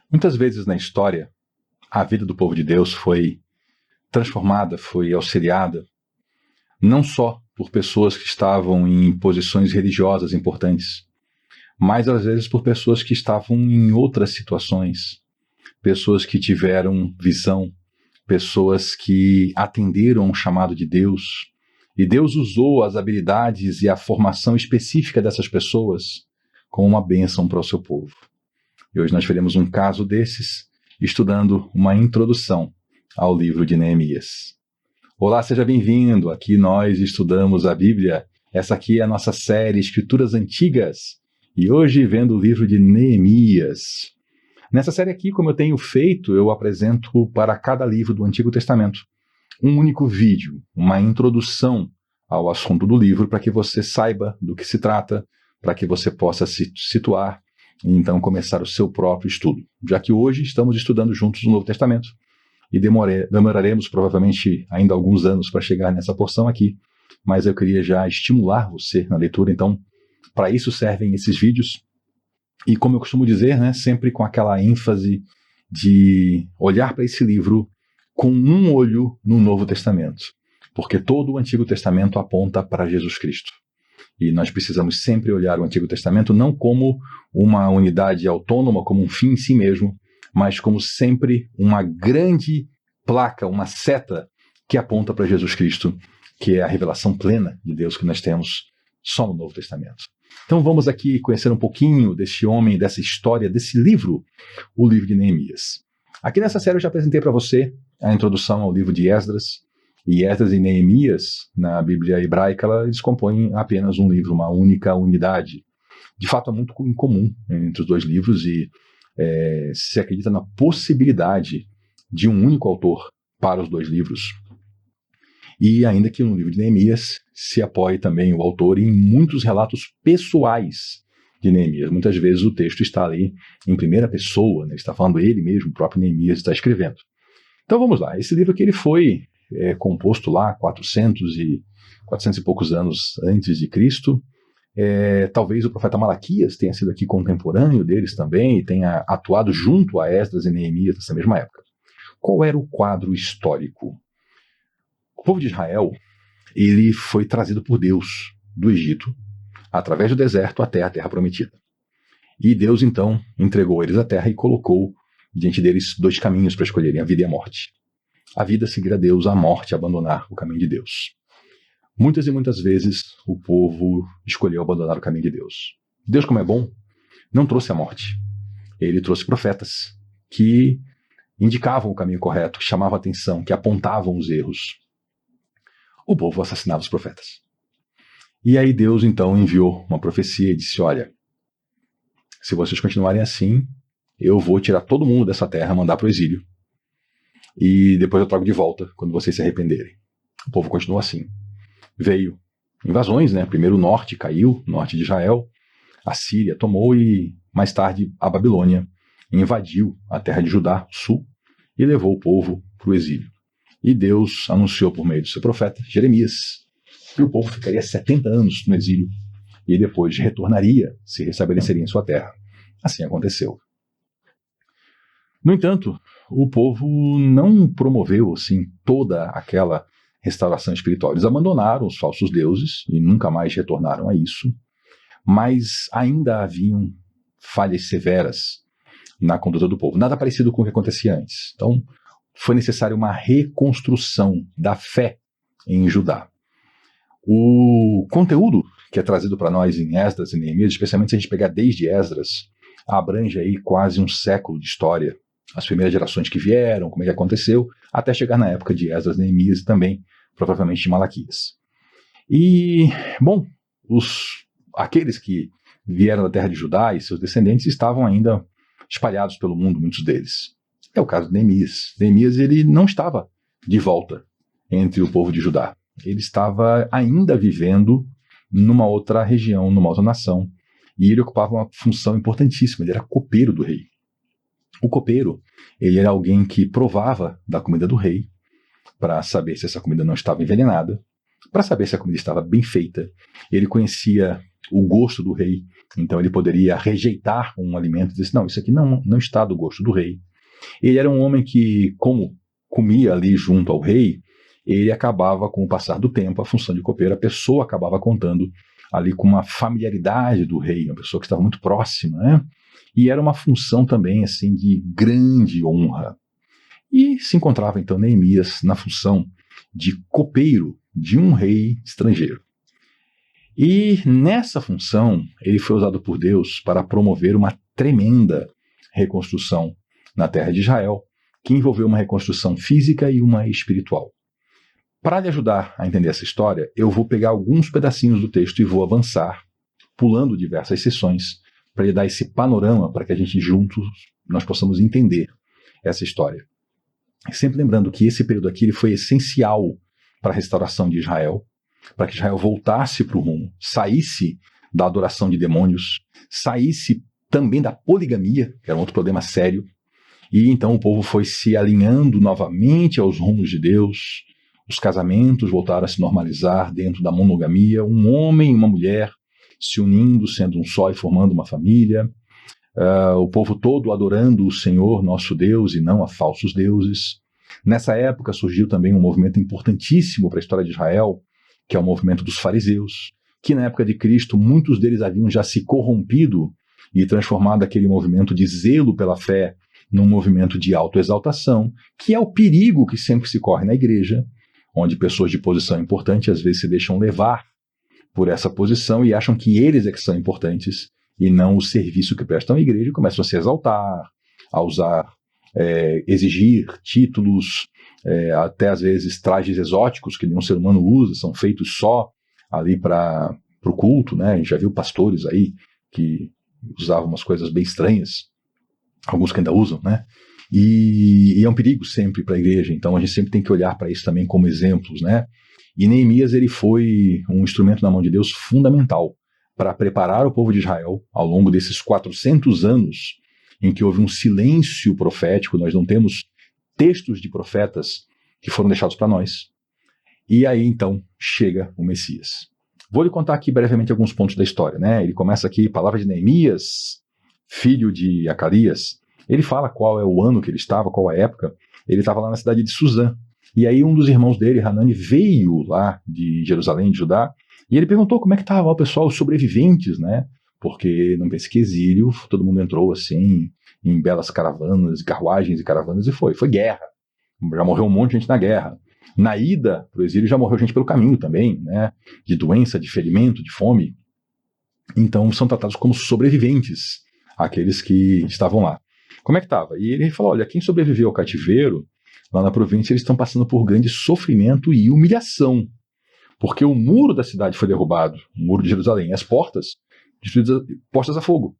Muitas vezes na história, a vida do povo de Deus foi transformada, foi auxiliada, não só por pessoas que estavam em posições religiosas importantes, mas às vezes por pessoas que estavam em outras situações, pessoas que tiveram visão, pessoas que atenderam ao chamado de Deus, e Deus usou as habilidades e a formação específica dessas pessoas como uma bênção para o seu povo. E hoje nós veremos um caso desses, estudando uma introdução ao livro de Neemias. Olá, seja bem-vindo. Aqui nós estudamos a Bíblia. Essa aqui é a nossa série Escrituras Antigas. E hoje vendo o livro de Neemias. Nessa série aqui, como eu tenho feito, eu apresento para cada livro do Antigo Testamento um único vídeo, uma introdução ao assunto do livro, para que você saiba do que se trata, para que você possa se situar e então começar o seu próprio estudo. Já que hoje estamos estudando juntos o Novo Testamento e demoraremos provavelmente ainda alguns anos para chegar nessa porção aqui, mas eu queria já estimular você na leitura, então para isso servem esses vídeos. E como eu costumo dizer, sempre com aquela ênfase de olhar para esse livro com um olho no Novo Testamento, porque todo o Antigo Testamento aponta para Jesus Cristo. E nós precisamos sempre olhar o Antigo Testamento não como uma unidade autônoma, como um fim em si mesmo, mas como sempre uma grande placa, uma seta que aponta para Jesus Cristo, que é a revelação plena de Deus que nós temos só no Novo Testamento. Então vamos aqui conhecer um pouquinho desse homem, dessa história, desse livro, o livro de Neemias. Aqui nessa série eu já apresentei para você a introdução ao livro de Esdras. E Esdras e Neemias, na Bíblia hebraica, eles compõem apenas um livro, uma única unidade. De fato, é muito incomum entre os dois livros e se acredita na possibilidade de um único autor para os dois livros. E ainda que no livro de Neemias se apoie também o autor em muitos relatos pessoais de Neemias. Muitas vezes o texto está ali em primeira pessoa, está falando ele mesmo, o próprio Neemias está escrevendo. Então vamos lá, esse livro aqui ele foi composto lá 400 e poucos anos antes de Cristo. Talvez o profeta Malaquias tenha sido aqui contemporâneo deles também e tenha atuado junto a Esdras e Neemias nessa mesma época. Qual era o quadro histórico? O povo de Israel ele foi trazido por Deus do Egito, através do deserto até a terra prometida. E Deus então entregou eles a terra e colocou diante deles dois caminhos para escolherem, a vida e a morte. A vida seguir a Deus, a morte abandonar o caminho de Deus. Muitas e muitas vezes o povo escolheu abandonar o caminho de Deus. Deus, como é bom, não trouxe a morte. Ele trouxe profetas que indicavam o caminho correto, que chamavam a atenção, que apontavam os erros. O povo assassinava os profetas. E aí Deus então enviou uma profecia e disse, olha, se vocês continuarem assim, eu vou tirar todo mundo dessa terra, mandar para o exílio. E depois eu trago de volta quando vocês se arrependerem. O povo continuou assim. Veio invasões, Primeiro o norte caiu, o norte de Israel. A Síria tomou e mais tarde a Babilônia invadiu a terra de Judá, sul, e levou o povo para o exílio. E Deus anunciou por meio do seu profeta, Jeremias, que o povo ficaria 70 anos no exílio e depois retornaria, se restabeleceria em sua terra. Assim aconteceu. No entanto, o povo não promoveu assim, toda aquela restauração espiritual. Eles abandonaram os falsos deuses e nunca mais retornaram a isso, mas ainda haviam falhas severas na conduta do povo. Nada parecido com o que acontecia antes. Então, foi necessária uma reconstrução da fé em Judá. O conteúdo que é trazido para nós em Esdras e Neemias, especialmente se a gente pegar desde Esdras, abrange aí quase um século de história. As primeiras gerações que vieram, como é que aconteceu, até chegar na época de Esdras, Neemias e também, provavelmente, de Malaquias. E, bom, aqueles que vieram da terra de Judá e seus descendentes estavam ainda espalhados pelo mundo, muitos deles. É o caso de Neemias. Neemias ele não estava de volta entre o povo de Judá. Ele estava ainda vivendo numa outra região, numa outra nação, e ele ocupava uma função importantíssima, ele era copeiro do rei. O copeiro, ele era alguém que provava da comida do rei, para saber se essa comida não estava envenenada, para saber se a comida estava bem feita. Ele conhecia o gosto do rei. Então ele poderia rejeitar um alimento e dizer assim, não, isso aqui não está do gosto do rei. Ele era um homem que, como comia ali junto ao rei, ele acabava, com o passar do tempo, a função de copeiro, a pessoa acabava contando ali com uma familiaridade do rei, uma pessoa que estava muito próxima, né? E era uma função também, assim, de grande honra. E se encontrava, então, Neemias na função de copeiro de um rei estrangeiro. E nessa função, ele foi usado por Deus para promover uma tremenda reconstrução na terra de Israel, que envolveu uma reconstrução física e uma espiritual. Para lhe ajudar a entender essa história, eu vou pegar alguns pedacinhos do texto e vou avançar, pulando diversas sessões, para lhe dar esse panorama, para que a gente juntos nós possamos entender essa história. Sempre lembrando que esse período aqui ele foi essencial para a restauração de Israel, para que Israel voltasse para o rumo, saísse da adoração de demônios, saísse também da poligamia, que era um outro problema sério, e então o povo foi se alinhando novamente aos rumos de Deus, os casamentos voltaram a se normalizar dentro da monogamia, um homem e uma mulher se unindo, sendo um só e formando uma família, o povo todo adorando o Senhor, nosso Deus, e não a falsos deuses. Nessa época surgiu também um movimento importantíssimo para a história de Israel, que é o movimento dos fariseus, que na época de Cristo muitos deles haviam já se corrompido e transformado aquele movimento de zelo pela fé num movimento de autoexaltação, que é o perigo que sempre se corre na igreja, onde pessoas de posição importante às vezes se deixam levar por essa posição e acham que eles é que são importantes e não o serviço que prestam à igreja, e começam a se exaltar, a usar, exigir títulos, até às vezes trajes exóticos que nenhum ser humano usa, são feitos só ali para o culto, né? A gente já viu pastores aí que usavam umas coisas bem estranhas, alguns que ainda usam, né? E é um perigo sempre para a igreja, então a gente sempre tem que olhar para isso também como exemplos, né? E Neemias ele foi um instrumento na mão de Deus fundamental para preparar o povo de Israel ao longo desses 400 anos em que houve um silêncio profético, nós não temos textos de profetas que foram deixados para nós. E aí então chega o Messias. Vou lhe contar aqui brevemente alguns pontos da história, né? Ele começa aqui, palavra de Neemias, filho de Acarias. Ele fala qual é o ano que ele estava, qual a época. Ele estava lá na cidade de Suzã. E aí um dos irmãos dele, Hanani, veio lá de Jerusalém, de Judá, e ele perguntou como é que estava o pessoal, os sobreviventes, né? Porque não pense que exílio, todo mundo entrou assim, em belas caravanas, carruagens e caravanas, e foi guerra. Já morreu um monte de gente na guerra. Na ida para o exílio já morreu gente pelo caminho também, né? De doença, de ferimento, de fome. Então são tratados como sobreviventes, aqueles que estavam lá. Como é que estava? E ele falou, olha, quem sobreviveu ao cativeiro, lá na província, eles estão passando por grande sofrimento e humilhação, porque o muro da cidade foi derrubado, o muro de Jerusalém, as portas destruídas, postas a fogo.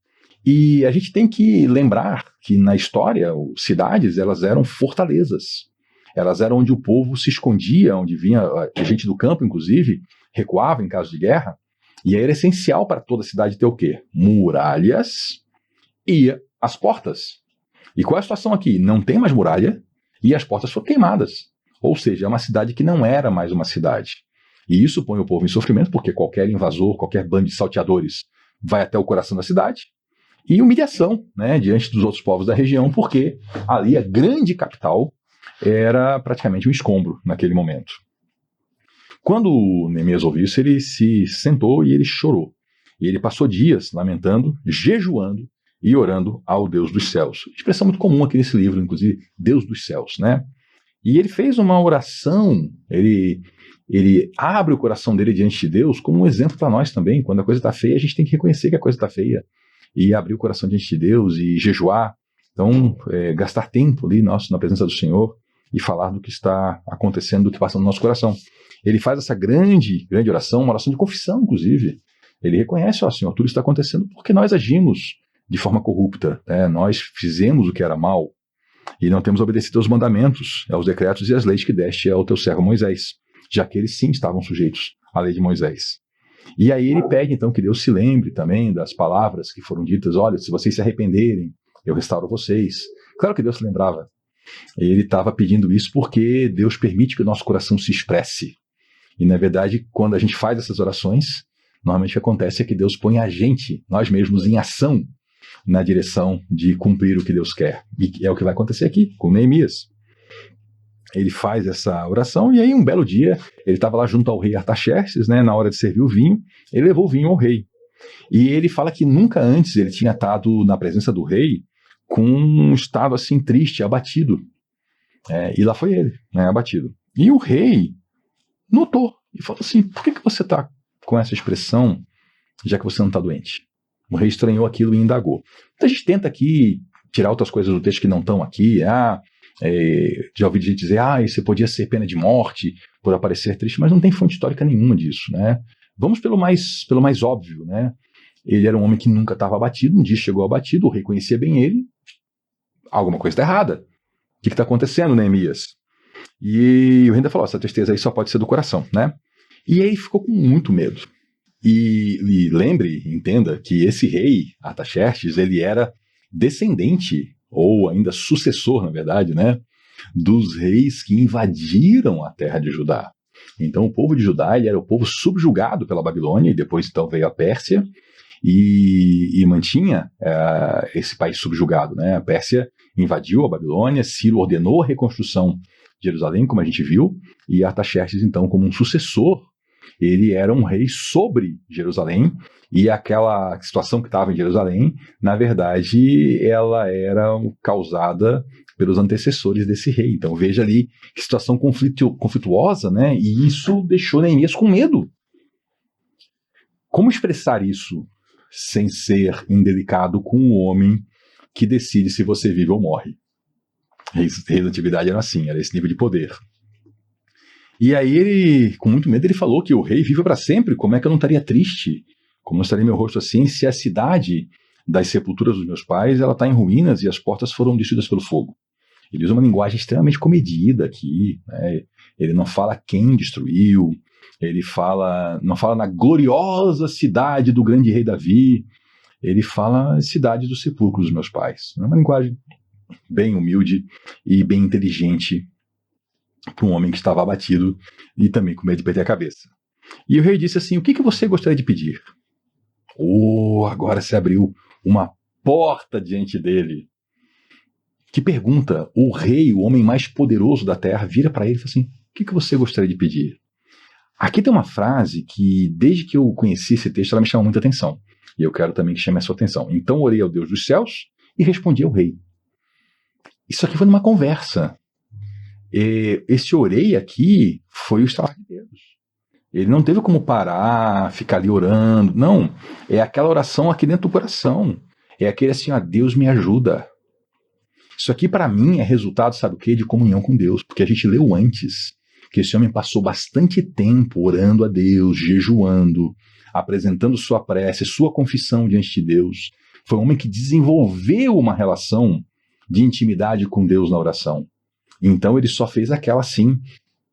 E a gente tem que lembrar que na história, cidades, elas eram fortalezas. Elas eram onde o povo se escondia, onde vinha a gente do campo, inclusive, recuava em caso de guerra. E aí era essencial para toda a cidade ter o quê? Muralhas e as portas. E qual é a situação aqui? Não tem mais muralha e as portas foram queimadas. Ou seja, é uma cidade que não era mais uma cidade. E isso põe o povo em sofrimento, porque qualquer invasor, qualquer bando de salteadores vai até o coração da cidade. E humilhação, né, diante dos outros povos da região, porque ali a grande capital era praticamente um escombro naquele momento. Quando Neemias ouviu isso, ele se sentou e ele chorou. E ele passou dias lamentando, jejuando e orando ao Deus dos céus. Expressão muito comum aqui nesse livro, inclusive, Deus dos céus, né? E ele fez uma oração, ele abre o coração dele diante de Deus como um exemplo para nós também. Quando a coisa está feia, a gente tem que reconhecer que a coisa está feia e abrir o coração diante de Deus e jejuar. Então, gastar tempo ali na presença do Senhor e falar do que está acontecendo, do que passa no nosso coração. Ele faz essa grande oração, uma oração de confissão, inclusive. Ele reconhece, ó Senhor, tudo está acontecendo porque nós agimos de forma corrupta, né? Nós fizemos o que era mal e não temos obedecido aos mandamentos, aos decretos e às leis que deste ao teu servo Moisés, já que eles sim estavam sujeitos à lei de Moisés. E aí ele pede então que Deus se lembre também das palavras que foram ditas, olha, se vocês se arrependerem, eu restauro vocês. Claro que Deus se lembrava. Ele estava pedindo isso porque Deus permite que o nosso coração se expresse. E na verdade, quando a gente faz essas orações, Normalmente o que acontece é que Deus põe a gente, nós mesmos, em ação na direção de cumprir o que Deus quer. E é o que vai acontecer aqui com Neemias. Ele faz essa oração e aí um belo dia ele estava lá junto ao rei Artaxerxes, né, na hora de servir o vinho, ele levou o vinho ao rei. E ele fala que nunca antes ele tinha estado na presença do rei com um estado assim triste, abatido. E lá foi ele, né, abatido. E o rei notou e falou assim: por que você está com essa expressão, já que você não está doente? O rei estranhou aquilo e indagou. Então a gente tenta aqui tirar outras coisas do texto que não estão aqui. Já ouvi gente dizer, isso podia ser pena de morte por aparecer triste, mas não tem fonte histórica nenhuma disso, né? Vamos pelo mais óbvio, né? Ele era um homem que nunca estava abatido, um dia chegou abatido, o rei conhecia bem ele, alguma coisa está errada. O que está acontecendo, Neemias? E o rei ainda falou, essa tristeza aí só pode ser do coração, né? E aí ficou com muito medo. E lembre, entenda, que esse rei, Artaxerxes, ele era descendente, ou ainda sucessor, na verdade, né, dos reis que invadiram a terra de Judá. Então o povo de Judá ele era o povo subjugado pela Babilônia, e depois então veio a Pérsia, e mantinha esse país subjugado, né? A Pérsia invadiu a Babilônia, Ciro ordenou a reconstrução de Jerusalém, como a gente viu, e Artaxerxes, então, como um sucessor, ele era um rei sobre Jerusalém, e aquela situação que estava em Jerusalém, na verdade, ela era causada pelos antecessores desse rei. Então veja ali que situação conflituosa, né? E isso deixou Neemias com medo. Como expressar isso sem ser indelicado com o homem que decide se você vive ou morre? Reis da antiguidade eram assim, era esse nível de poder. E aí ele, com muito medo, ele falou que o rei vive para sempre. Como é que eu não estaria triste? Como não estaria meu rosto assim se a cidade das sepulturas dos meus pais ela está em ruínas e as portas foram destruídas pelo fogo? Ele usa uma linguagem extremamente comedida aqui, né? Ele não fala quem destruiu, ele não fala na gloriosa cidade do grande rei Davi, ele fala cidade dos sepulcros dos meus pais. É uma linguagem bem humilde e bem inteligente para um homem que estava abatido e também com medo de perder a cabeça. E o rei disse assim: o que você gostaria de pedir? Agora se abriu uma porta diante dele. Que pergunta? O rei, o homem mais poderoso da terra, vira para ele e fala assim: o que você gostaria de pedir? Aqui tem uma frase que, desde que eu conheci esse texto, ela me chamou muita atenção. E eu quero também que chame a sua atenção. Então orei ao Deus dos céus e respondi ao rei. Isso aqui foi numa conversa. Esse orei aqui foi o estalar de Deus. Ele não teve como parar, ficar ali orando. Não, é aquela oração aqui dentro do coração. É aquele assim: Deus me ajuda. Isso aqui para mim é resultado, sabe o quê? De comunhão com Deus. Porque a gente leu antes que esse homem passou bastante tempo orando a Deus, jejuando, apresentando sua prece, sua confissão diante de Deus. Foi um homem que desenvolveu uma relação de intimidade com Deus na oração. Então ele só fez aquela assim,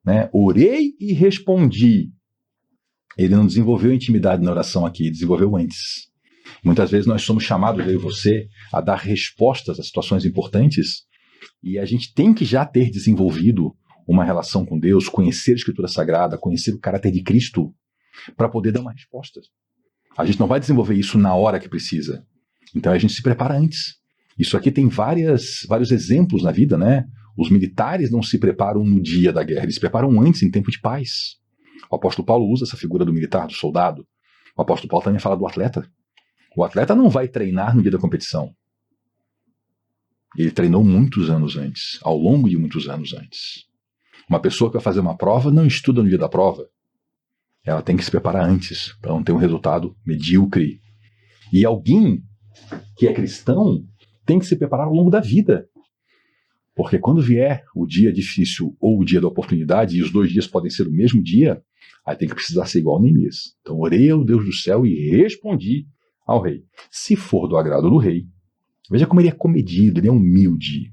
né? Orei e respondi. Ele não desenvolveu intimidade na oração aqui, desenvolveu antes. Muitas vezes nós somos chamados, eu e você, a dar respostas a situações importantes, e a gente tem que já ter desenvolvido uma relação com Deus, conhecer a Escritura Sagrada, conhecer o caráter de Cristo, para poder dar uma resposta. A gente não vai desenvolver isso na hora que precisa. Então a gente se prepara antes. Isso aqui tem vários exemplos na vida, né? Os militares não se preparam no dia da guerra, eles se preparam antes, em tempo de paz. O apóstolo Paulo usa essa figura do militar, do soldado. O apóstolo Paulo também fala do atleta. O atleta não vai treinar no dia da competição. Ele treinou muitos anos antes, ao longo de muitos anos antes. Uma pessoa que vai fazer uma prova não estuda no dia da prova. Ela tem que se preparar antes, para não ter um resultado medíocre. E alguém que é cristão tem que se preparar ao longo da vida. Porque quando vier o dia difícil ou o dia da oportunidade, e os dois dias podem ser o mesmo dia, aí tem que precisar ser igual a Neemias. Então orei ao Deus do céu e respondi ao rei. Se for do agrado do rei, veja como ele é comedido, ele é humilde.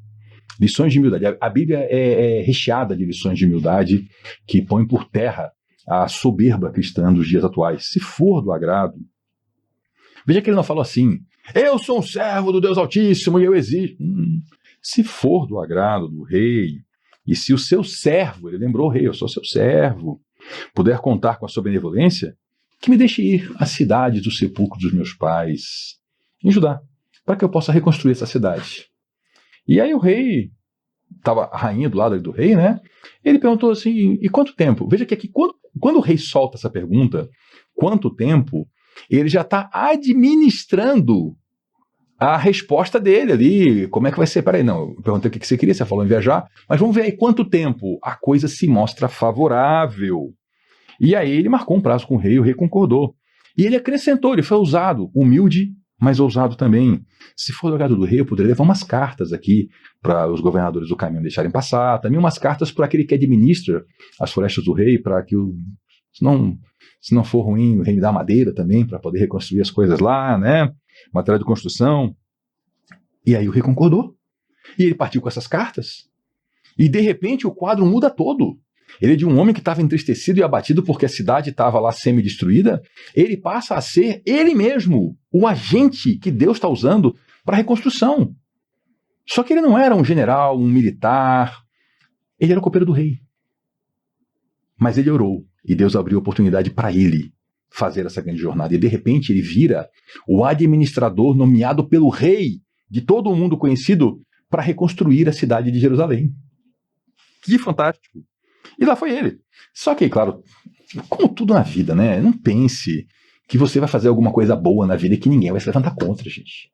Lições de humildade. A Bíblia é recheada de lições de humildade que põem por terra a soberba cristã dos dias atuais. Se for do agrado. Veja que ele não falou assim: eu sou um servo do Deus Altíssimo e eu exijo. Se for do agrado do rei, e se o seu servo, ele lembrou o rei: eu sou seu servo, puder contar com a sua benevolência, que me deixe ir à cidade do sepulcro dos meus pais, em Judá, para que eu possa reconstruir essa cidade. E aí o rei, estava a rainha do lado do rei, né? Ele perguntou assim, e quanto tempo? Veja que aqui, quando o rei solta essa pergunta, quanto tempo, ele já está administrando a resposta dele ali. Como é que vai ser? Peraí, não, eu perguntei o que você queria, você falou em viajar, mas vamos ver aí quanto tempo a coisa se mostra favorável. E aí ele marcou um prazo com o rei concordou. E ele acrescentou, ele foi ousado, humilde, mas ousado também. Se for do agrado do rei, eu poderia levar umas cartas aqui para os governadores do caminho deixarem passar, também umas cartas para aquele que administra as florestas do rei, para que, se não for ruim, o rei me dá madeira também, para poder reconstruir as coisas lá, né? Material de construção. E aí o rei concordou. E ele partiu com essas cartas. E de repente o quadro muda todo. Ele, de um homem que estava entristecido e abatido porque a cidade estava lá semi-destruída, ele passa a ser ele mesmo, o agente que Deus está usando para a reconstrução. Só que ele não era um general, um militar, ele era o copeiro do rei. Mas ele orou, e Deus abriu oportunidade para ele fazer essa grande jornada. E de repente ele vira o administrador nomeado pelo rei, de todo o mundo conhecido, para reconstruir a cidade de Jerusalém. Que fantástico! E lá foi ele. Só que, claro, como tudo na vida, né? Não pense que você vai fazer alguma coisa boa na vida e que ninguém vai se levantar contra, gente.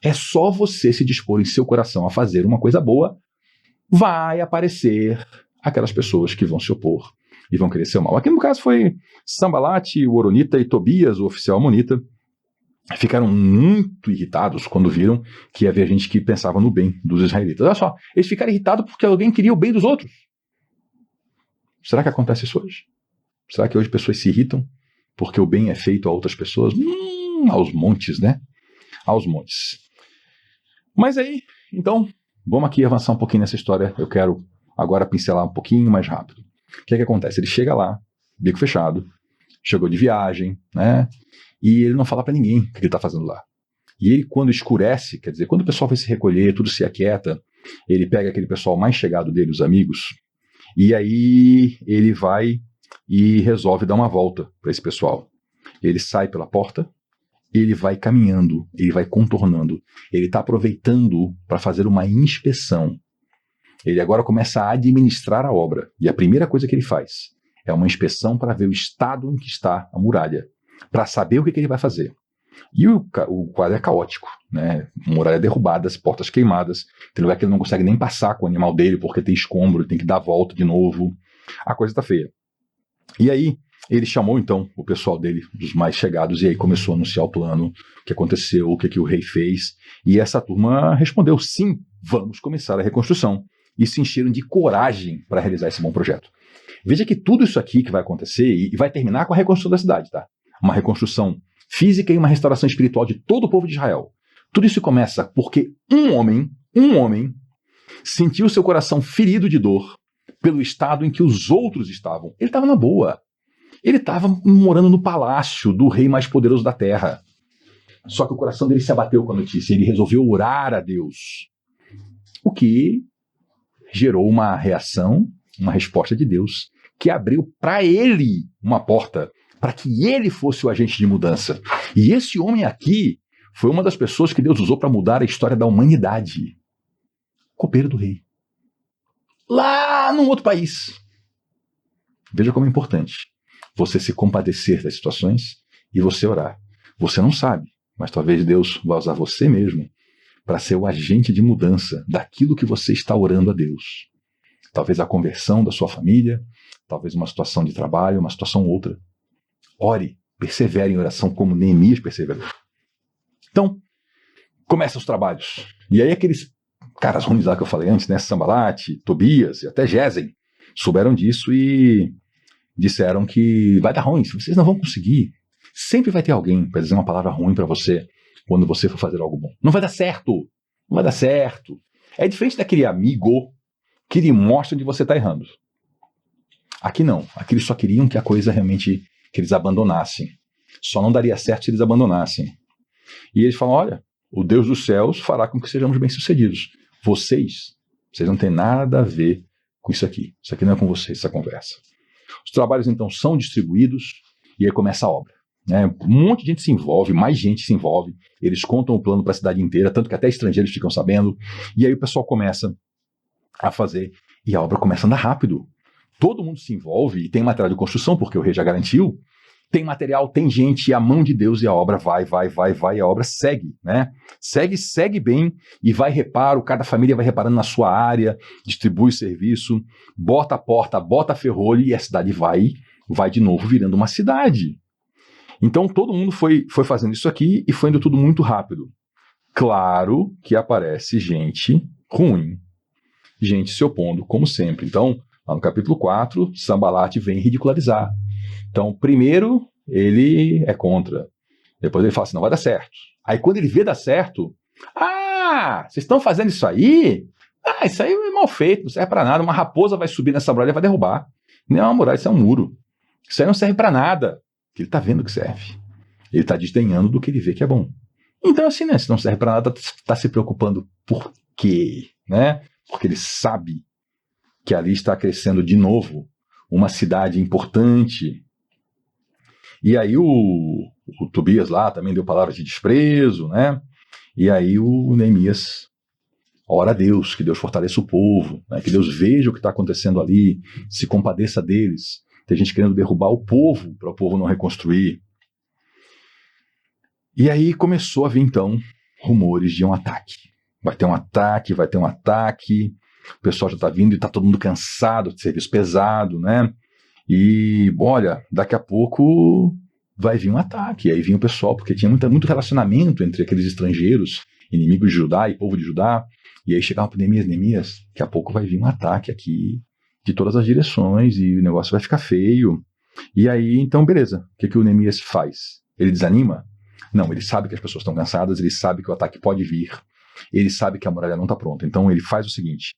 É só você se dispor em seu coração a fazer uma coisa boa, vai aparecer aquelas pessoas que vão se opor e vão querer seu mal. Aqui no caso foi Sambalate, o Horonita e Tobias, o oficial amonita, ficaram muito irritados quando viram que havia gente que pensava no bem dos israelitas. Olha só, eles ficaram irritados porque alguém queria o bem dos outros. Será que acontece isso hoje? Será que hoje pessoas se irritam porque o bem é feito a outras pessoas? Aos montes, né? Aos montes. Mas aí, então, vamos aqui avançar um pouquinho nessa história. Eu quero agora pincelar um pouquinho mais rápido. O que é que acontece? Ele chega lá, bico fechado, chegou de viagem, né? E ele não fala para ninguém o que ele está fazendo lá. E ele, quando escurece, quer dizer, quando o pessoal vai se recolher, tudo se aquieta, ele pega aquele pessoal mais chegado dele, os amigos, e aí ele vai e resolve dar uma volta para esse pessoal. Ele sai pela porta, ele vai caminhando, ele vai contornando, ele está aproveitando para fazer uma inspeção. Ele agora começa a administrar a obra. E a primeira coisa que ele faz é uma inspeção para ver o estado em que está a muralha, para saber o que ele vai fazer. E o quadro é caótico, né? Muralha derrubada, as portas queimadas, tem lugar que ele não consegue nem passar com o animal dele porque tem escombro, tem que dar a volta de novo. A coisa está feia. E aí ele chamou então o pessoal dele, dos mais chegados, e aí começou a anunciar o plano, o que aconteceu, o que o rei fez. E essa turma respondeu: sim, vamos começar a reconstrução. E se encheram de coragem para realizar esse bom projeto. Veja que tudo isso aqui que vai acontecer e vai terminar com a reconstrução da cidade, tá? Uma reconstrução física e uma restauração espiritual de todo o povo de Israel. Tudo isso começa porque um homem, sentiu seu coração ferido de dor pelo estado em que os outros estavam. Ele estava na boa. Ele estava morando no palácio do rei mais poderoso da terra. Só que o coração dele se abateu com a notícia. Ele resolveu orar a Deus. O que gerou uma reação, uma resposta de Deus, que abriu para ele uma porta, para que ele fosse o agente de mudança. E esse homem aqui foi uma das pessoas que Deus usou para mudar a história da humanidade. Copeiro do rei. Lá num outro país. Veja como é importante você se compadecer das situações e você orar. Você não sabe, mas talvez Deus vá usar você mesmo para ser o agente de mudança daquilo que você está orando a Deus. Talvez a conversão da sua família, talvez uma situação de trabalho, uma situação outra. Ore, persevere em oração como Neemias perseverou. Então, começam os trabalhos. E aí aqueles caras ruins lá que eu falei antes, né, Sambalate, Tobias e até Gesem, souberam disso e disseram que vai dar ruim, vocês não vão conseguir. Sempre vai ter alguém para dizer uma palavra ruim para você quando você for fazer algo bom. Não vai dar certo. Não vai dar certo. É diferente daquele amigo que lhe mostra onde você está errando. Aqui não. Aqui eles só queriam que a coisa realmente, que eles abandonassem. Só não daria certo se eles abandonassem. E eles falam, olha, o Deus dos céus fará com que sejamos bem-sucedidos. Vocês não têm nada a ver com isso aqui. Isso aqui não é com vocês, essa conversa. Os trabalhos, então, são distribuídos e aí começa a obra. né? Um monte de gente se envolve, mais gente se envolve. Eles contam o plano para a cidade inteira, tanto que até estrangeiros ficam sabendo. E aí o pessoal começa a fazer, e a obra começa a andar rápido. Todo mundo se envolve e tem material de construção, porque o rei já garantiu. Tem material, tem gente, e a mão de Deus e a obra vai, e a obra segue, né? Segue bem e vai reparo, cada família vai reparando na sua área, distribui serviço, bota a porta, bota a ferrolho e a cidade vai de novo virando uma cidade. Então todo mundo foi fazendo isso aqui e foi indo tudo muito rápido. Claro que aparece gente ruim, gente se opondo, como sempre. Então, lá no capítulo 4, Sanbalat vem ridicularizar. Então, primeiro, ele é contra. Depois ele fala assim, não vai dar certo. Aí quando ele vê dar certo, vocês estão fazendo isso aí? Isso aí é mal feito, não serve para nada. Uma raposa vai subir nessa muralha e vai derrubar. Não é uma muralha, isso é um muro. Isso aí não serve para nada. Ele está vendo que serve. Ele está desdenhando do que ele vê que é bom. Então, assim, né? Se não serve para nada, está se preocupando por quê? Né? Porque ele sabe que ali está crescendo de novo uma cidade importante. E aí o Tobias lá também deu palavras de desprezo, né? E aí o Neemias ora a Deus, que Deus fortaleça o povo, né? Que Deus veja o que está acontecendo ali, se compadeça deles. Tem gente querendo derrubar o povo, para o povo não reconstruir. E aí começou a vir, então, rumores de um ataque. Vai ter um ataque, o pessoal já está vindo e está todo mundo cansado de serviço pesado, né? E, olha, daqui a pouco vai vir um ataque. E aí vinha o pessoal, porque tinha muito relacionamento entre aqueles estrangeiros, inimigos de Judá e povo de Judá. E aí chegava para Neemias, daqui a pouco vai vir um ataque aqui de todas as direções e o negócio vai ficar feio. E aí, então, beleza. O que o Neemias faz? Ele desanima? Não, ele sabe que as pessoas estão cansadas, ele sabe que o ataque pode vir, ele sabe que a muralha não está pronta. Então ele faz o seguinte,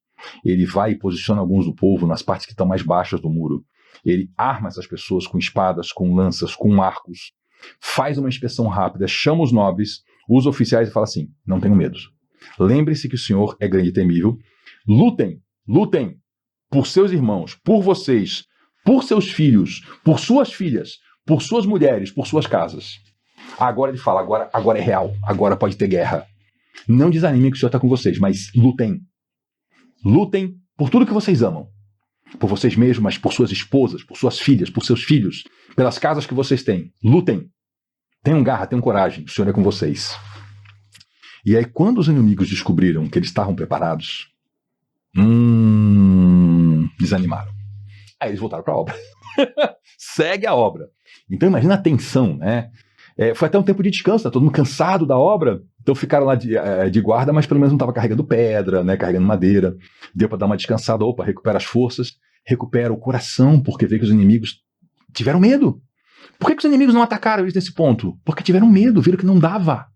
ele vai e posiciona alguns do povo nas partes que estão mais baixas do muro. Ele arma essas pessoas com espadas, com lanças, com arcos, faz uma inspeção rápida, chama os nobres, os oficiais e fala assim, não tenham medo. Lembre-se que o Senhor é grande e temível. Lutem por seus irmãos, por vocês, por seus filhos, por suas filhas, por suas mulheres, por suas casas. Agora ele fala, agora é real, agora pode ter guerra. Não desanimem que o Senhor está com vocês, mas lutem. Lutem por tudo que vocês amam. Por vocês mesmos, mas por suas esposas, por suas filhas, por seus filhos, pelas casas que vocês têm. Lutem. Tenham garra, tenham coragem, o Senhor é com vocês. E aí, quando os inimigos descobriram que eles estavam preparados, desanimaram. Aí eles voltaram para a obra. Segue a obra. Então imagina a tensão, né? Foi até um tempo de descanso, tá todo mundo cansado da obra, então ficaram lá de guarda, mas pelo menos não estava carregando pedra, né, carregando madeira, deu para dar uma descansada, recupera as forças, recupera o coração, porque vê que os inimigos tiveram medo. Por que os inimigos não atacaram eles nesse ponto? Porque tiveram medo, viram que não dava.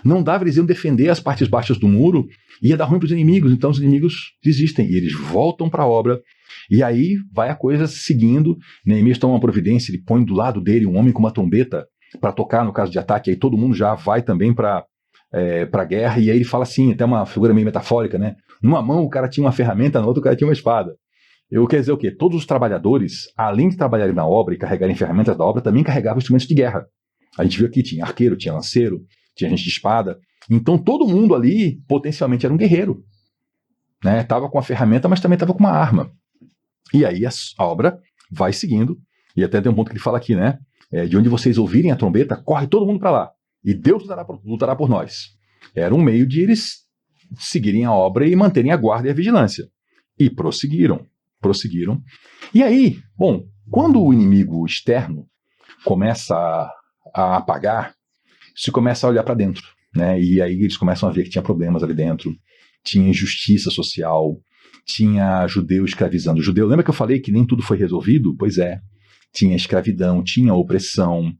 Não dava, eles iam defender as partes baixas do muro, ia dar ruim para os inimigos, então os inimigos desistem, e eles voltam para a obra, e aí vai a coisa seguindo, Neemias toma uma providência, ele põe do lado dele um homem com uma trombeta, para tocar no caso de ataque, aí todo mundo já vai também para a guerra, e aí ele fala assim, até uma figura meio metafórica, né? Numa mão o cara tinha uma ferramenta, na outra o cara tinha uma espada. Eu quero dizer o quê? Todos os trabalhadores, além de trabalharem na obra e carregarem ferramentas da obra, também carregavam instrumentos de guerra. A gente viu aqui, tinha arqueiro, tinha lanceiro, tinha gente de espada. Então todo mundo ali potencialmente era um guerreiro, né? Tava com a ferramenta, mas também estava com uma arma. E aí a obra vai seguindo, e até tem um ponto que ele fala aqui, né? De onde vocês ouvirem a trombeta, corre todo mundo para lá. E Deus lutará por nós. Era um meio de eles seguirem a obra e manterem a guarda e a vigilância. E prosseguiram. E aí, bom, quando o inimigo externo começa a apagar, se começa a olhar para dentro, né? E aí eles começam a ver que tinha problemas ali dentro, tinha injustiça social, tinha judeu escravizando judeu. Lembra que eu falei que nem tudo foi resolvido? Pois é. Tinha escravidão, tinha opressão,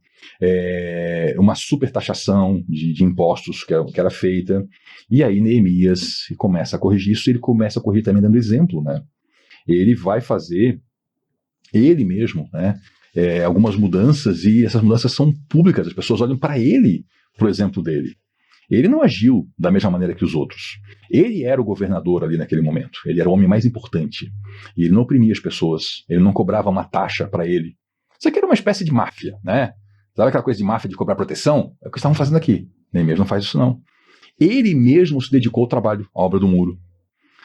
uma super taxação de impostos que era feita. E aí Neemias começa a corrigir isso, ele começa a corrigir também dando exemplo, né? Ele vai fazer, ele mesmo, né, algumas mudanças, e essas mudanças são públicas, as pessoas olham para ele, pro exemplo dele. Ele não agiu da mesma maneira que os outros. Ele era o governador ali naquele momento, ele era o homem mais importante. E ele não oprimia as pessoas, ele não cobrava uma taxa para ele. Isso aqui era uma espécie de máfia, né? Sabe aquela coisa de máfia de cobrar proteção? É o que estavam fazendo aqui. Neemias não faz isso não. Ele mesmo se dedicou ao trabalho, à obra do muro.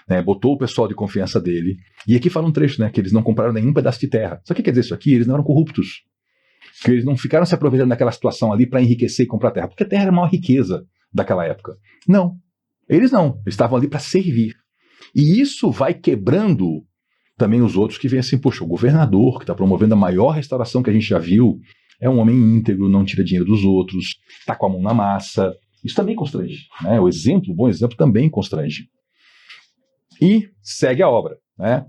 Né, botou o pessoal de confiança dele. E aqui fala um trecho, né, que eles não compraram nenhum pedaço de terra. Só que quer dizer isso aqui? Eles não eram corruptos. Que eles não ficaram se aproveitando daquela situação ali para enriquecer e comprar terra. Porque a terra era a maior riqueza daquela época. Não. Eles não. Eles estavam ali para servir. E isso vai quebrando também os outros que vêm assim, poxa, o governador que está promovendo a maior restauração que a gente já viu é um homem íntegro, não tira dinheiro dos outros, está com a mão na massa. Isso também constrange. Né? O bom exemplo também constrange. E segue a obra. Né?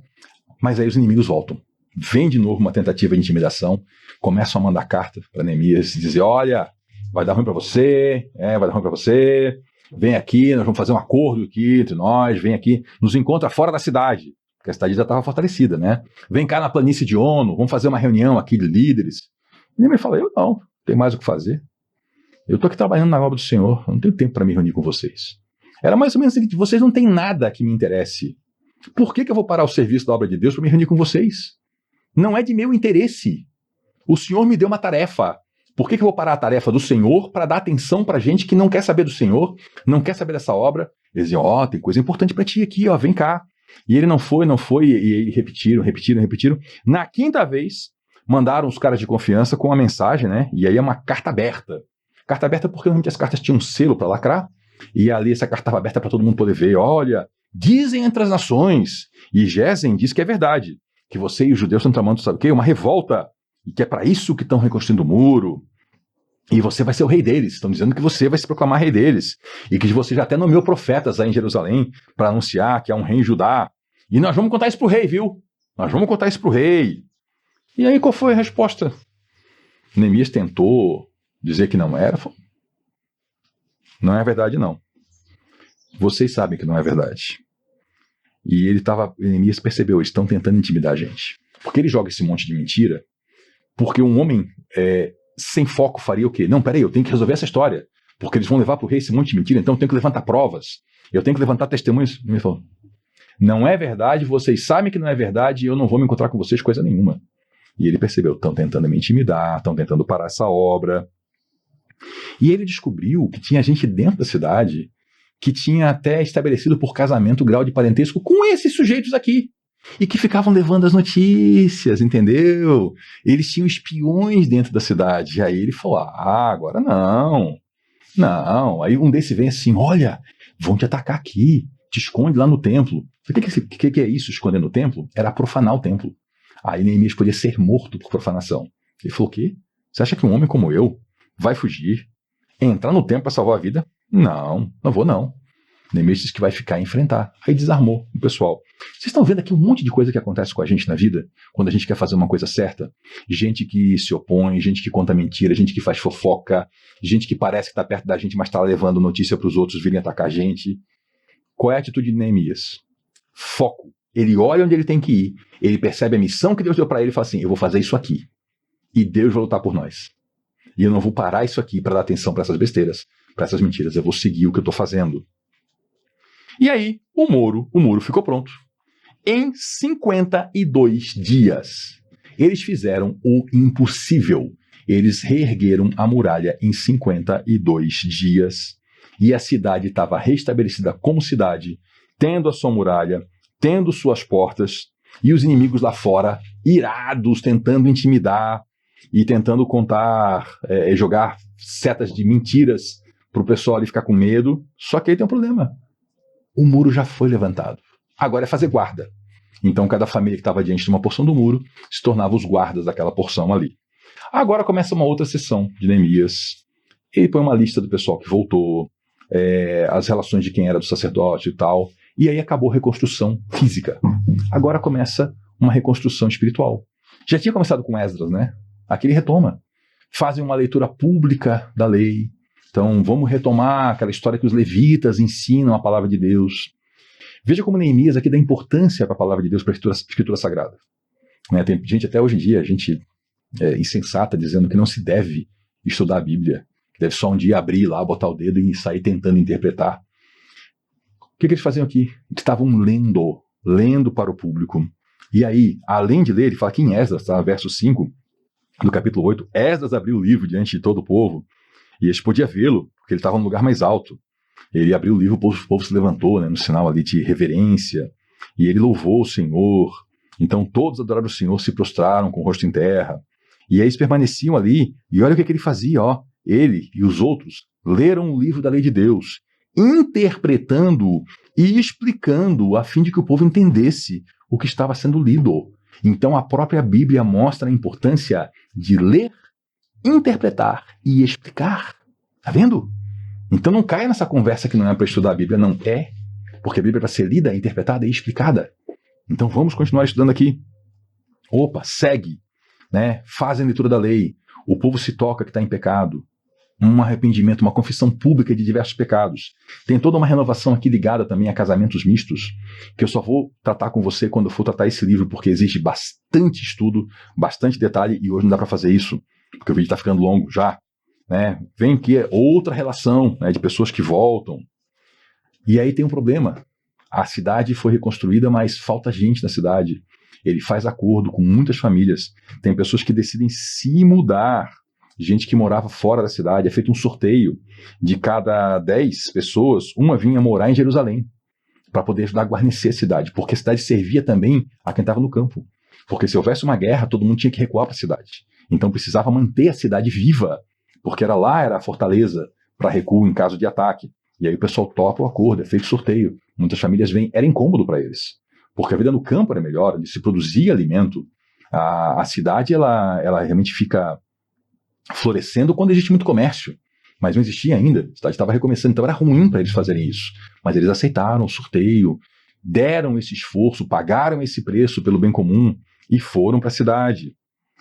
Mas aí os inimigos voltam. Vem de novo uma tentativa de intimidação, começam a mandar carta para Neemias e dizer, olha, vai dar ruim para você, vai dar ruim para você, vem aqui, nós vamos fazer um acordo aqui entre nós, vem aqui, nos encontra fora da cidade, porque a cidade já estava fortalecida, né? Vem cá na planície de ONU, vamos fazer uma reunião aqui de líderes. E Neemias fala, eu não, tem mais o que fazer. Eu estou aqui trabalhando na obra do Senhor, eu não tenho tempo para me reunir com vocês. Era mais ou menos assim, vocês não têm nada que me interesse. Por que eu vou parar o serviço da obra de Deus para me reunir com vocês? Não é de meu interesse. O Senhor me deu uma tarefa. Por que eu vou parar a tarefa do Senhor para dar atenção para gente que não quer saber do Senhor, não quer saber dessa obra? Eles diziam, tem coisa importante para ti aqui, vem cá. E ele não foi, e repetiram. Na quinta vez, mandaram os caras de confiança com uma mensagem, né? E aí é uma carta aberta. Carta aberta porque normalmente as cartas tinham um selo para lacrar, e ali essa carta estava aberta para todo mundo poder ver. Olha, dizem entre as nações, e Gesem diz que é verdade, que você e os judeus estão tramando, sabe o quê? Uma revolta, e que é para isso que estão reconstruindo o muro, e você vai ser o rei deles, estão dizendo que você vai se proclamar rei deles, e que você já até nomeou profetas aí em Jerusalém para anunciar que há um rei em Judá, e nós vamos contar isso pro rei, viu? Nós vamos contar isso pro rei. E aí qual foi a resposta? Neemias tentou dizer que não era, falou, não é verdade não. Vocês sabem que não é verdade. E Neemias percebeu, eles estão tentando intimidar a gente. Porque ele joga esse monte de mentira, porque um homem sem foco faria o quê? Não, peraí, eu tenho que resolver essa história, porque eles vão levar para o rei esse monte de mentira, então eu tenho que levantar provas, eu tenho que levantar testemunhos. Ele falou, não é verdade, vocês sabem que não é verdade, e eu não vou me encontrar com vocês coisa nenhuma. E ele percebeu, estão tentando me intimidar, estão tentando parar essa obra. E ele descobriu que tinha gente dentro da cidade que tinha até estabelecido por casamento o grau de parentesco com esses sujeitos aqui. E que ficavam levando as notícias, entendeu? Eles tinham espiões dentro da cidade. E aí ele falou, agora não. Não. Aí um desses vem assim, olha, vão te atacar aqui, te esconde lá no templo. O que é isso, esconder no templo? Era profanar o templo. Aí Neemias podia ser morto por profanação. Ele falou, o quê? Você acha que um homem como eu vai fugir? Entrar no templo para salvar a vida? Não vou não. Neemias disse que vai ficar e enfrentar. Aí desarmou o pessoal. Vocês estão vendo aqui um monte de coisa que acontece com a gente na vida, quando a gente quer fazer uma coisa certa? Gente que se opõe, gente que conta mentira, gente que faz fofoca, gente que parece que está perto da gente, mas está levando notícia para os outros virem atacar a gente. Qual é a atitude de Neemias? Foco. Ele olha onde ele tem que ir, ele percebe a missão que Deus deu para ele e fala assim, eu vou fazer isso aqui. E Deus vai lutar por nós. E eu não vou parar isso aqui para dar atenção para essas besteiras, para essas mentiras. Eu vou seguir o que eu estou fazendo. E aí, o muro ficou pronto. Em 52 dias, eles fizeram o impossível. Eles reergueram a muralha em 52 dias. E a cidade estava restabelecida como cidade, tendo a sua muralha, tendo suas portas, e os inimigos lá fora, irados, tentando intimidar e tentando jogar setas de mentiras para o pessoal ali ficar com medo. Só que aí tem um problema. O muro já foi levantado. Agora é fazer guarda. Então cada família que estava diante de uma porção do muro se tornava os guardas daquela porção ali. Agora começa uma outra sessão de Neemias. Ele põe uma lista do pessoal que voltou, as relações de quem era do sacerdote e tal. E aí acabou a reconstrução física. Agora começa uma reconstrução espiritual. Já tinha começado com Esdras, né? Aqui ele retoma. Fazem uma leitura pública da lei. Então vamos retomar aquela história que os levitas ensinam a palavra de Deus. Veja como Neemias aqui dá importância para a palavra de Deus, para a escritura sagrada. Tem gente até hoje em dia, gente insensata, dizendo que não se deve estudar a Bíblia, que deve só um dia abrir lá, botar o dedo e sair tentando interpretar. O que eles faziam aqui? Eles estavam lendo para o público. E aí, além de ler, ele fala aqui em Esdras, verso 5, no capítulo 8, Esdras abriu o livro diante de todo o povo, e eles podiam vê-lo, porque ele estava no lugar mais alto. Ele abriu o livro, o povo se levantou, né, no sinal ali de reverência, e ele louvou o Senhor. Então todos adoraram o Senhor, se prostraram com o rosto em terra. E aí eles permaneciam ali, e olha o que ele fazia, ó. Ele e os outros leram o livro da lei de Deus, interpretando e explicando a fim de que o povo entendesse o que estava sendo lido. Então a própria Bíblia mostra a importância de ler, interpretar e explicar. Tá vendo? Então não caia nessa conversa que não é para estudar a Bíblia, não é, porque a Bíblia é para ser lida, interpretada e explicada. Então vamos continuar estudando aqui. Opa, segue, né? Fazem a leitura da lei. O povo se toca que está em pecado. Um arrependimento, uma confissão pública de diversos pecados. Tem toda uma renovação aqui ligada também a casamentos mistos, que eu só vou tratar com você quando eu for tratar esse livro, porque exige bastante estudo, bastante detalhe, e hoje não dá para fazer isso, porque o vídeo está ficando longo já. Né? Vem aqui outra relação, né, de pessoas que voltam. E aí tem um problema. A cidade foi reconstruída, mas falta gente na cidade. Ele faz acordo com muitas famílias. Tem pessoas que decidem se mudar. Gente que morava fora da cidade. É feito um sorteio. De cada 10 pessoas, uma vinha morar em Jerusalém para poder ajudar a guarnecer a cidade. Porque a cidade servia também a quem estava no campo. Porque se houvesse uma guerra, todo mundo tinha que recuar para a cidade. Então precisava manter a cidade viva. Porque era a fortaleza para recuo em caso de ataque. E aí o pessoal topa o acordo, é feito sorteio. Muitas famílias vêm, era incômodo para eles. Porque a vida no campo era melhor, onde se produzia alimento. A cidade, ela realmente fica florescendo quando existe muito comércio. Mas não existia ainda, a cidade estava recomeçando, então era ruim para eles fazerem isso. Mas eles aceitaram o sorteio, deram esse esforço, pagaram esse preço pelo bem comum e foram para a cidade.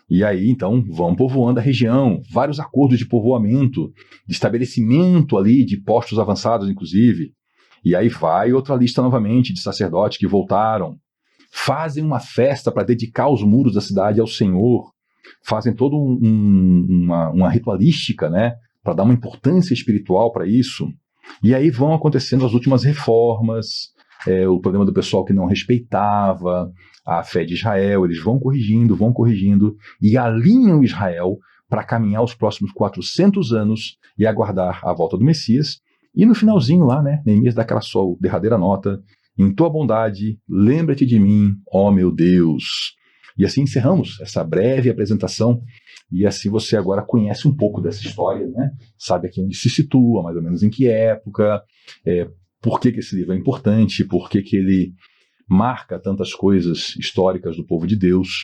E aí, então, vão povoando a região, vários acordos de povoamento, de estabelecimento ali, de postos avançados, inclusive. E aí vai outra lista novamente de sacerdotes que voltaram, fazem uma festa para dedicar os muros da cidade ao Senhor, fazem toda uma ritualística, né, para dar uma importância espiritual para isso. E aí vão acontecendo as últimas reformas, o problema do pessoal que não respeitava a fé de Israel, eles vão corrigindo e alinham Israel para caminhar os próximos 400 anos e aguardar a volta do Messias. E no finalzinho lá, né, Neemias dá aquela sua derradeira nota: em tua bondade, lembra-te de mim, ó meu Deus. E assim encerramos essa breve apresentação, e assim você agora conhece um pouco dessa história, né? Sabe aqui onde se situa, mais ou menos em que época, por que esse livro é importante, por que ele marca tantas coisas históricas do povo de Deus,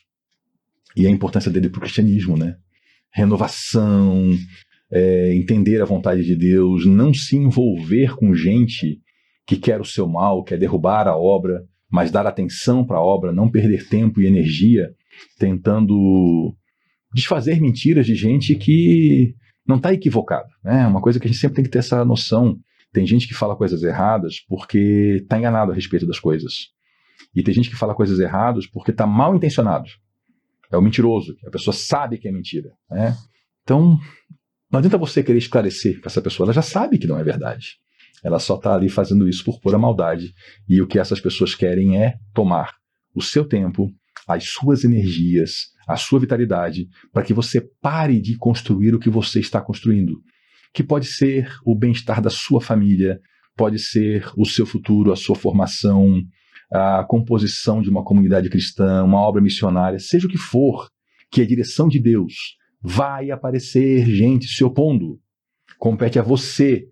e a importância dele para o cristianismo, né? Renovação, entender a vontade de Deus, não se envolver com gente que quer o seu mal, quer derrubar a obra, mas dar atenção para a obra, não perder tempo e energia tentando desfazer mentiras de gente que não está equivocada. Né? Uma coisa que a gente sempre tem que ter essa noção. Tem gente que fala coisas erradas porque está enganado a respeito das coisas. E tem gente que fala coisas erradas porque está mal intencionado. É o mentiroso, a pessoa sabe que é mentira. Né? Então, não adianta você querer esclarecer para essa pessoa, ela já sabe que não é verdade. Ela só está ali fazendo isso por pura maldade. E o que essas pessoas querem é tomar o seu tempo, as suas energias, a sua vitalidade, para que você pare de construir o que você está construindo. Que pode ser o bem-estar da sua família, pode ser o seu futuro, a sua formação, a composição de uma comunidade cristã, uma obra missionária, seja o que for, que a direção de Deus vai aparecer gente se opondo. Compete a você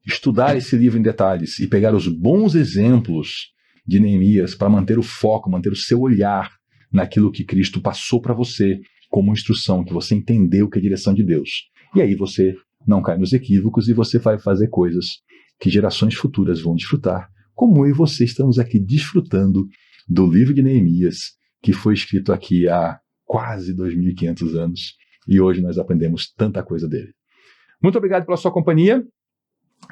estudar esse livro em detalhes e pegar os bons exemplos de Neemias para manter o foco, manter o seu olhar naquilo que Cristo passou para você como instrução, que você entendeu que é a direção de Deus. E aí você não cai nos equívocos e você vai fazer coisas que gerações futuras vão desfrutar, como eu e você estamos aqui desfrutando do livro de Neemias, que foi escrito aqui há quase 2.500 anos, e hoje nós aprendemos tanta coisa dele. Muito obrigado pela sua companhia.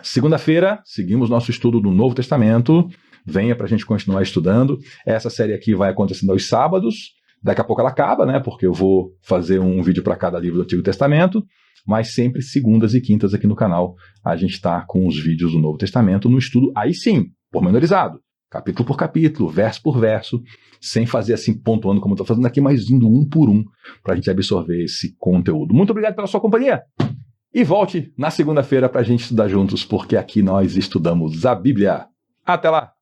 Segunda-feira, seguimos nosso estudo do Novo Testamento. Venha para a gente continuar estudando. Essa série aqui vai acontecendo aos sábados. Daqui a pouco ela acaba, né? Porque eu vou fazer um vídeo para cada livro do Antigo Testamento. Mas sempre segundas e quintas aqui no canal a gente está com os vídeos do Novo Testamento no estudo, aí sim, pormenorizado. capítulo por capítulo, verso por verso, sem fazer assim pontuando como eu estou fazendo aqui, mas indo um por um para a gente absorver esse conteúdo. Muito obrigado pela sua companhia e volte na segunda-feira para a gente estudar juntos, porque aqui nós estudamos a Bíblia. Até lá!